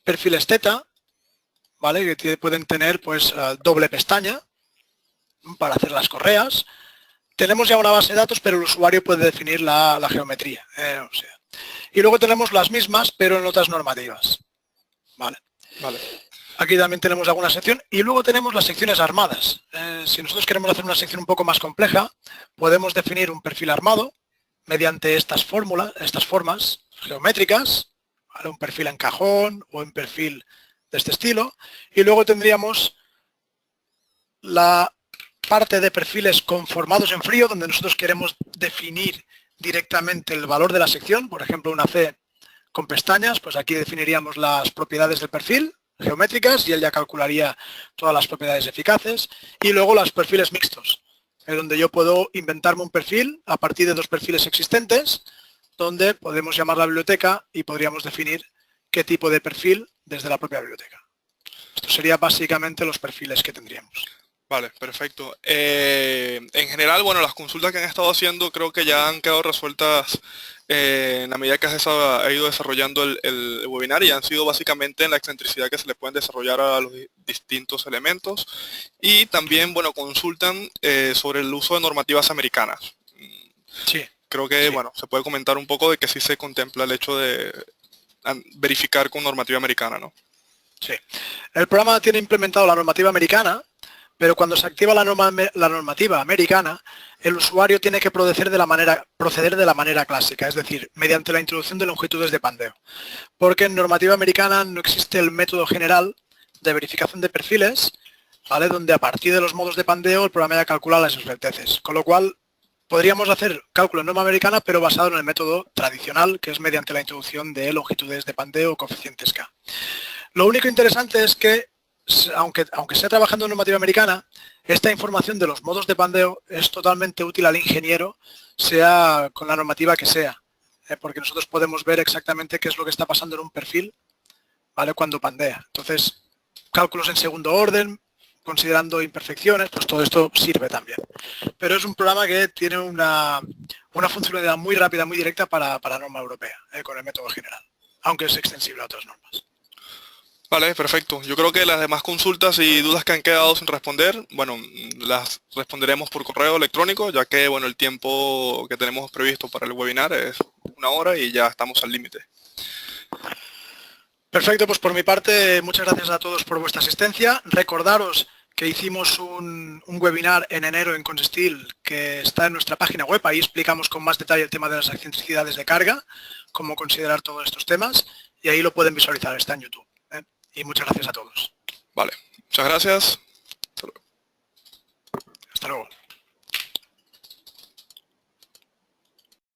perfiles θ, ¿vale? Que pueden tener pues doble pestaña para hacer las correas. Tenemos ya una base de datos, pero el usuario puede definir la geometría. O sea. Y luego tenemos las mismas, pero en otras normativas. Vale. Aquí también tenemos alguna sección. Y luego tenemos las secciones armadas. Si nosotros queremos hacer una sección un poco más compleja, podemos definir un perfil armado mediante estas formas geométricas, ¿vale? Un perfil en cajón o en perfil de este estilo. Y luego tendríamos la parte de perfiles conformados en frío, donde nosotros queremos definir directamente el valor de la sección, por ejemplo una C con pestañas, pues aquí definiríamos las propiedades del perfil geométricas y él ya calcularía todas las propiedades eficaces. Y luego los perfiles mixtos, donde yo puedo inventarme un perfil a partir de dos perfiles existentes, donde podemos llamar la biblioteca y podríamos definir qué tipo de perfil desde la propia biblioteca. Esto sería básicamente los perfiles que tendríamos. Vale, perfecto. En general, bueno, las consultas que han estado haciendo creo que ya han quedado resueltas en la medida que ha ido desarrollando el webinar, y han sido básicamente en la excentricidad que se le pueden desarrollar a los distintos elementos, y también, bueno, consultan sobre el uso de normativas americanas. Sí. Creo que, bueno, se puede comentar un poco de que sí se contempla el hecho de verificar con normativa americana, ¿no? Sí. El programa tiene implementado la normativa americana, pero cuando se activa la normativa americana, el usuario tiene que proceder de la manera clásica, es decir, mediante la introducción de longitudes de pandeo. Porque en normativa americana no existe el método general de verificación de perfiles, ¿vale? Donde a partir de los modos de pandeo el programa ya calcula las esbelteces. Con lo cual, podríamos hacer cálculo en norma americana, pero basado en el método tradicional, que es mediante la introducción de longitudes de pandeo o coeficientes K. Lo único interesante es que, aunque sea trabajando en normativa americana, esta información de los modos de pandeo es totalmente útil al ingeniero, sea con la normativa que sea, porque nosotros podemos ver exactamente qué es lo que está pasando en un perfil, ¿vale? Cuando pandea. Entonces, cálculos en segundo orden, considerando imperfecciones, pues todo esto sirve también. Pero es un programa que tiene una funcionalidad muy rápida, muy directa para la norma europea, con el método general, aunque es extensible a otras normas. Vale, perfecto. Yo creo que las demás consultas y dudas que han quedado sin responder, bueno, las responderemos por correo electrónico, ya que, bueno, el tiempo que tenemos previsto para el webinar es 1 hora y ya estamos al límite. Perfecto, pues por mi parte, muchas gracias a todos por vuestra asistencia. Recordaros que hicimos un webinar en enero en Consestil que está en nuestra página web. Ahí explicamos con más detalle el tema de las excentricidades de carga, cómo considerar todos estos temas, y ahí lo pueden visualizar, está en YouTube. Y muchas gracias a todos. Vale, muchas gracias. Hasta luego.